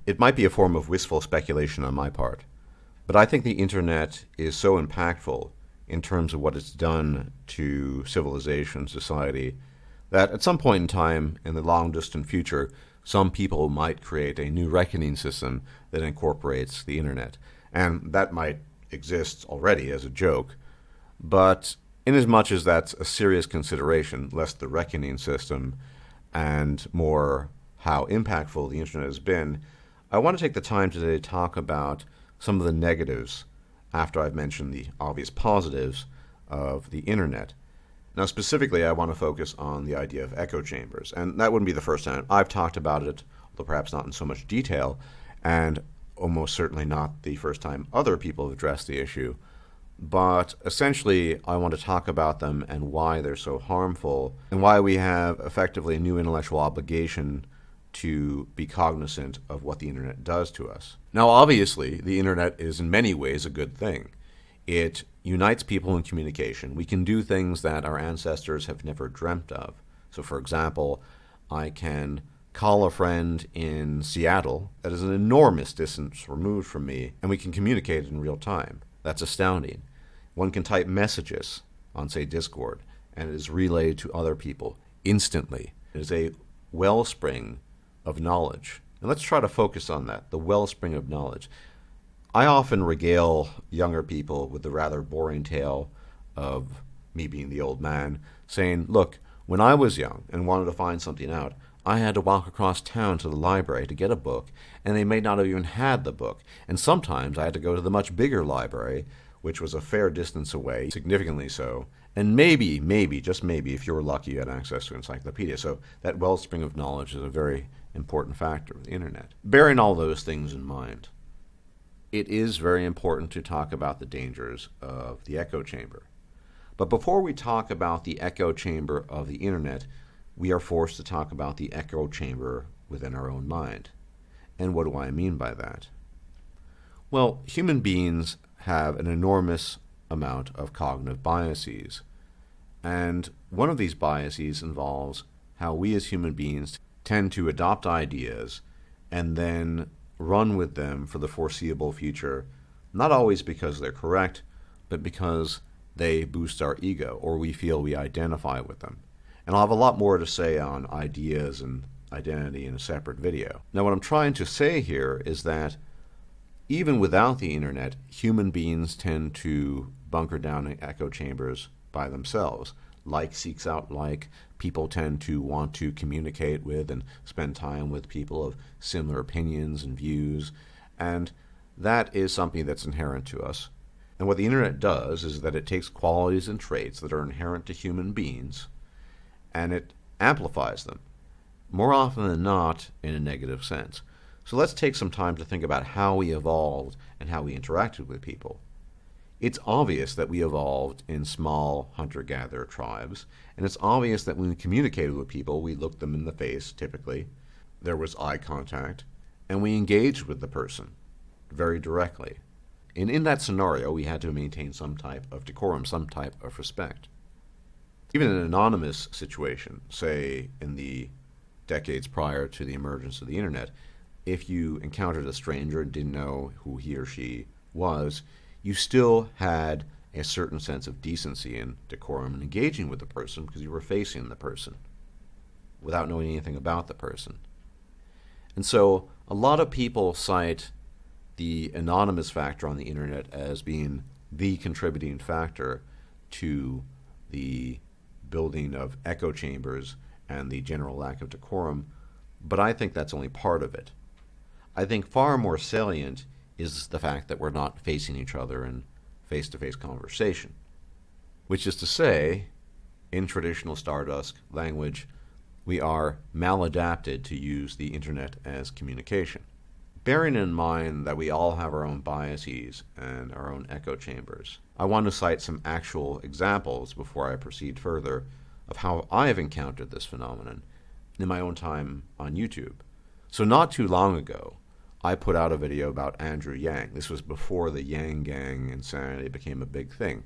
It might be a form of wistful speculation on my part, but I think the internet is so impactful in terms of what it's done to civilization, society, that at some point in time in the long distant future, some people might create a new reckoning system that incorporates the internet. And that might exist already as a joke, but inasmuch as that's a serious consideration, less the reckoning system and more how impactful the internet has been, I want to take the time today to talk about some of the negatives after I've mentioned the obvious positives of the internet. Now, specifically, I want to focus on the idea of echo chambers, and that wouldn't be the first time I've talked about it, although perhaps not in so much detail, and almost certainly not the first time other people have addressed the issue. But essentially, I want to talk about them and why they're so harmful, and why we have effectively a new intellectual obligation to be cognizant of what the internet does to us. Now, obviously, the internet is in many ways a good thing. It unites people in communication. We can do things that our ancestors have never dreamt of. So, for example, I can call a friend in Seattle that is an enormous distance removed from me, and we can communicate in real time. That's astounding. One can type messages on, say, Discord, and it is relayed to other people instantly. It is a wellspring of knowledge. And let's try to focus on that, the wellspring of knowledge. I often regale younger people with the rather boring tale of me being the old man, saying, look, when I was young and wanted to find something out, I had to walk across town to the library to get a book, and they may not have even had the book. And sometimes I had to go to the much bigger library, which was a fair distance away, significantly so. And maybe, just maybe, if you were lucky, you had access to an encyclopedia. So that wellspring of knowledge is a very important factor of the internet. Bearing all those things in mind, it is very important to talk about the dangers of the echo chamber. But before we talk about the echo chamber of the internet, we are forced to talk about the echo chamber within our own mind. And what do I mean by that? Well, human beings have an enormous amount of cognitive biases. And one of these biases involves how we as human beings tend to adopt ideas and then run with them for the foreseeable future, not always because they're correct, but because they boost our ego, or we feel we identify with them. And I'll have a lot more to say on ideas and identity in a separate video. Now, what I'm trying to say here is that even without the internet, human beings tend to bunker down in echo chambers by themselves. Like seeks out like. People tend to want to communicate with and spend time with people of similar opinions and views, and that is something that's inherent to us. And what the internet does is that it takes qualities and traits that are inherent to human beings and it amplifies them, more often than not in a negative sense. So let's take some time to think about how we evolved and how we interacted with people. It's obvious that we evolved in small hunter-gatherer tribes, and it's obvious that when we communicated with people, we looked them in the face, typically. There was eye contact, and we engaged with the person very directly. And in that scenario, we had to maintain some type of decorum, some type of respect. Even in an anonymous situation, say in the decades prior to the emergence of the internet, if you encountered a stranger and didn't know who he or she was, you still had a certain sense of decency and decorum in engaging with the person because you were facing the person without knowing anything about the person. And so a lot of people cite the anonymous factor on the internet as being the contributing factor to the building of echo chambers and the general lack of decorum, but I think that's only part of it. I think far more salient is the fact that we're not facing each other in face-to-face conversation, which is to say, in traditional Stardust language, we are maladapted to use the internet as communication. Bearing in mind that we all have our own biases and our own echo chambers, I want to cite some actual examples before I proceed further of how I have encountered this phenomenon in my own time on YouTube. So not too long ago, I put out a video about Andrew Yang. This was before the Yang Gang insanity became a big thing.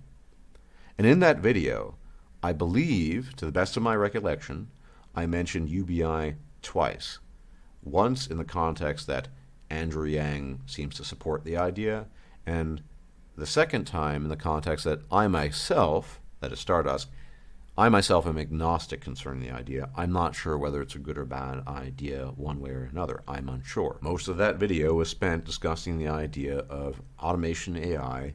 And in that video, I believe, to the best of my recollection, I mentioned UBI twice. Once in the context that Andrew Yang seems to support the idea, and the second time in the context that I myself, that is Stardust, I myself am agnostic concerning the idea. I'm not sure whether it's a good or bad idea one way or another. I'm unsure. Most of that video was spent discussing the idea of automation AI,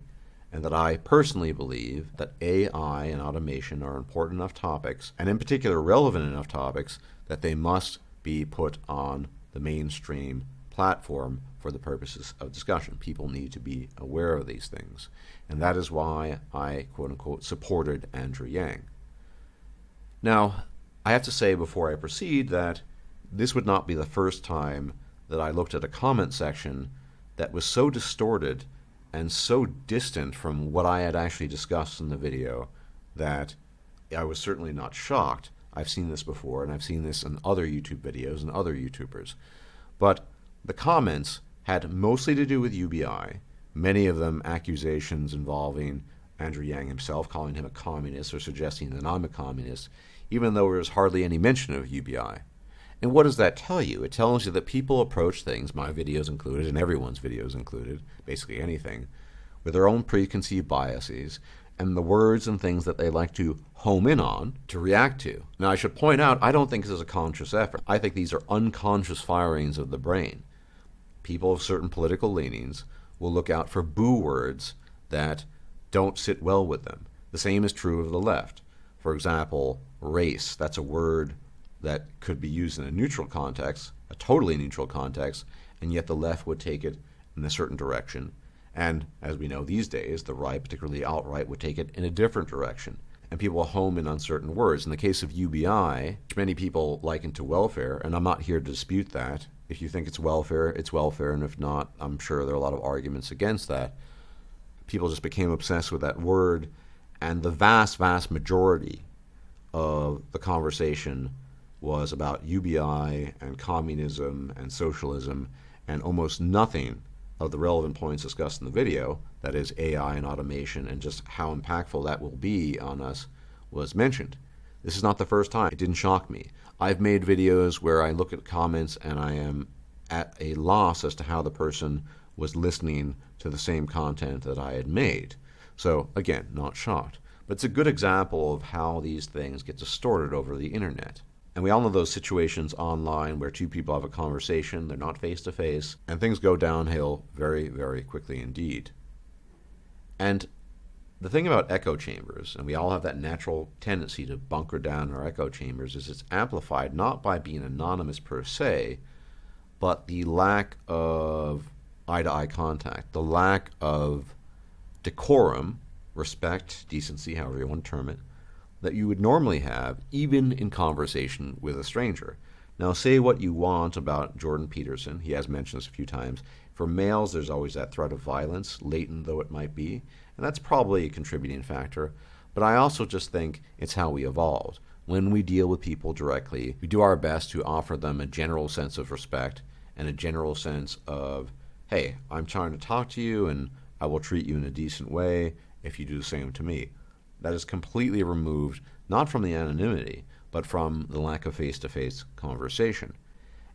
and that I personally believe that AI and automation are important enough topics, and in particular relevant enough topics, that they must be put on the mainstream platform for the purposes of discussion. People need to be aware of these things. And that is why I, quote-unquote, supported Andrew Yang. Now, I have to say before I proceed that this would not be the first time that I looked at a comment section that was so distorted and so distant from what I had actually discussed in the video that I was certainly not shocked. I've seen this before, and I've seen this in other YouTube videos and other YouTubers. But the comments had mostly to do with UBI, many of them accusations involving Andrew Yang himself, calling him a communist or suggesting that I'm a communist, even though there was hardly any mention of UBI. And what does that tell you? It tells you that people approach things, my videos included, and everyone's videos included, basically anything, with their own preconceived biases, and the words and things that they like to home in on to react to. Now, I should point out, I don't think this is a conscious effort. I think these are unconscious firings of the brain. People of certain political leanings will look out for boo words that don't sit well with them. The same is true of the left. For example, race. That's a word that could be used in a neutral context, a totally neutral context, and yet the left would take it in a certain direction. And as we know these days, the right, particularly alt-right, would take it in a different direction. And people will home in on certain words. In the case of UBI, which many people liken to welfare, and I'm not here to dispute that. If you think it's welfare, and if not, I'm sure there are a lot of arguments against that. People just became obsessed with that word, and the vast, vast majority of the conversation was about UBI and communism and socialism, and almost nothing of the relevant points discussed in the video, that is AI and automation and just how impactful that will be on us, was mentioned. This is not the first time. It didn't shock me. I've made videos where I look at comments and I am at a loss as to how the person was listening to the same content that I had made. So again, not shocked. But it's a good example of how these things get distorted over the internet. And we all know those situations online where two people have a conversation, they're not face-to-face, and things go downhill very, very quickly indeed. And the thing about echo chambers, and we all have that natural tendency to bunker down our echo chambers, is it's amplified not by being anonymous per se, but the lack of eye-to-eye contact, the lack of decorum, respect, decency, however you want to term it, that you would normally have even in conversation with a stranger. Now, say what you want about Jordan Peterson. He has mentioned this a few times. For males, there's always that threat of violence, latent though it might be, and that's probably a contributing factor. But I also just think it's how we evolved. When we deal with people directly, we do our best to offer them a general sense of respect and a general sense of, hey, I'm trying to talk to you and I will treat you in a decent way if you do the same to me. That is completely removed, not from the anonymity, but from the lack of face-to-face conversation.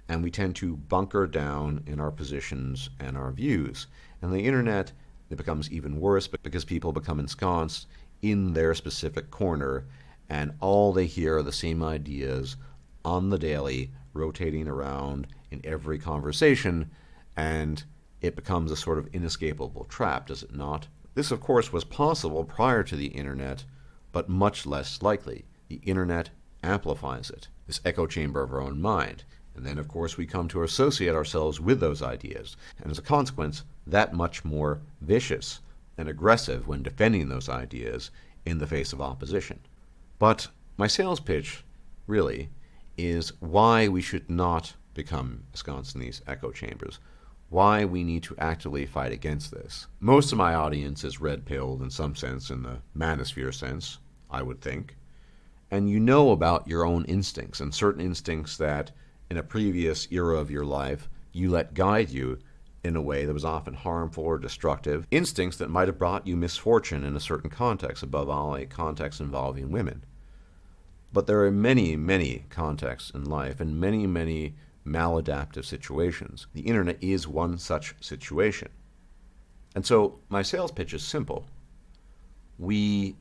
And we tend to bunker down in our positions and our views. And the internet, it becomes even worse because people become ensconced in their specific corner, and all they hear are the same ideas on the daily, rotating around in every conversation, and it becomes a sort of inescapable trap, does it not? This, of course, was possible prior to the internet, but much less likely. The internet amplifies it, this echo chamber of our own mind. And then, of course, we come to associate ourselves with those ideas, and as a consequence, that much more vicious and aggressive when defending those ideas in the face of opposition. But my sales pitch, really, is why we should not become ensconced in these echo chambers, why we need to actively fight against this. Most of my audience is red-pilled in some sense, in the manosphere sense, I would think. And you know about your own instincts, and certain instincts that in a previous era of your life you let guide you in a way that was often harmful or destructive, instincts that might have brought you misfortune in a certain context, above all a context involving women. But there are many, many contexts in life, and many, many maladaptive situations. The internet is one such situation. And so my sales pitch is simple. We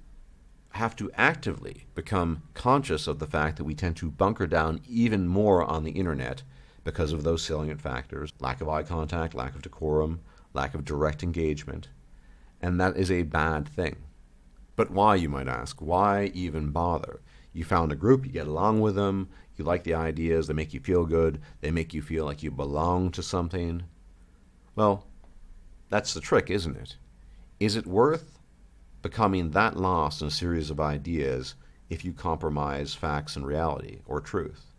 have to actively become conscious of the fact that we tend to bunker down even more on the internet because of those salient factors: lack of eye contact, lack of decorum, lack of direct engagement. And that is a bad thing. But why, you might ask? Why even bother? You found a group, you get along with them, you like the ideas, they make you feel good, they make you feel like you belong to something. Well, that's the trick, isn't it? Is it worth becoming that lost in a series of ideas if you compromise facts and reality or truth?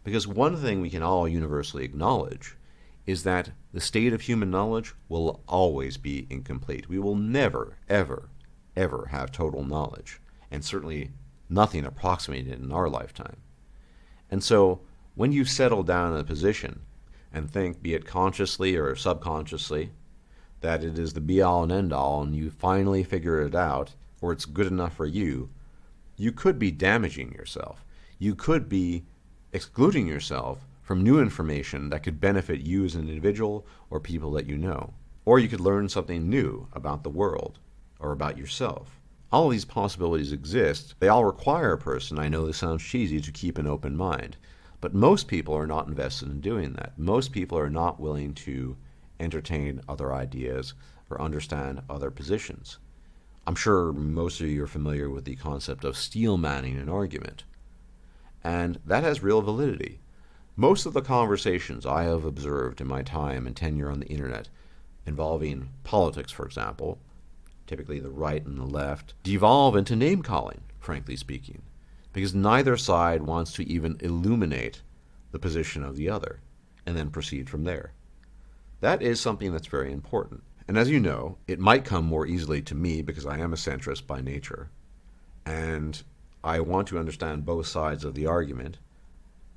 Because one thing we can all universally acknowledge is that the state of human knowledge will always be incomplete. We will never, ever, ever have total knowledge, and certainly nothing approximated in our lifetime. And so when you settle down in a position and think, be it consciously or subconsciously, that it is the be-all and end-all, and you finally figure it out, or it's good enough for you, you could be damaging yourself. You could be excluding yourself from new information that could benefit you as an individual or people that you know. Or you could learn something new about the world or about yourself. All of these possibilities exist. They all require a person, I know this sounds cheesy, to keep an open mind. But most people are not invested in doing that. Most people are not willing to entertain other ideas or understand other positions. I'm sure most of you are familiar with the concept of steel manning an argument. And that has real validity. Most of the conversations I have observed in my time and tenure on the internet involving politics, for example, typically the right and the left, devolve into name-calling, frankly speaking, because neither side wants to even illuminate the position of the other and then proceed from there. That is something that's very important. And as you know, it might come more easily to me because I am a centrist by nature, and I want to understand both sides of the argument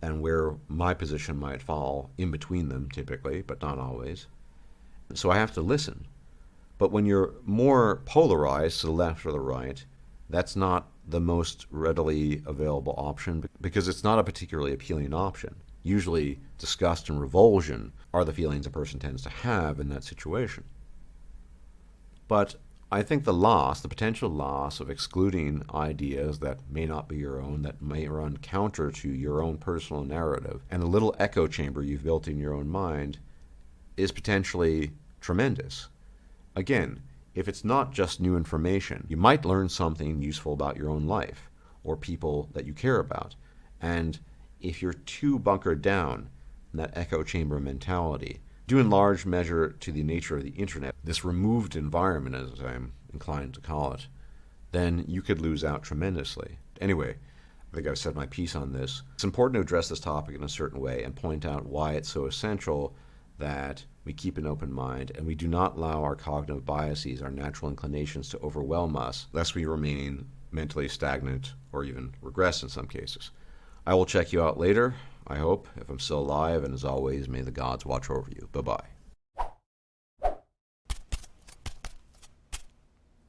and where my position might fall in between them typically, but not always. So I have to listen. But when you're more polarized to the left or the right, that's not the most readily available option because it's not a particularly appealing option. Usually disgust and revulsion are the feelings a person tends to have in that situation. But I think the potential loss of excluding ideas that may not be your own, that may run counter to your own personal narrative, and the little echo chamber you've built in your own mind is potentially tremendous. Again, if it's not just new information, you might learn something useful about your own life or people that you care about. And if you're too bunkered down in that echo chamber mentality, due in large measure to the nature of the internet, this removed environment, as I'm inclined to call it, then you could lose out tremendously. Anyway, I think I've said my piece on this. It's important to address this topic in a certain way and point out why it's so essential that we keep an open mind and we do not allow our cognitive biases, our natural inclinations, to overwhelm us, lest we remain mentally stagnant or even regress in some cases. I will check you out later, I hope, if I'm still alive, and as always, may the gods watch over you. Bye-bye.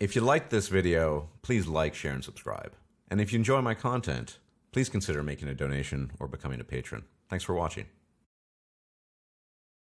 If you liked this video, please like, share, and subscribe. And if you enjoy my content, please consider making a donation or becoming a patron. Thanks for watching.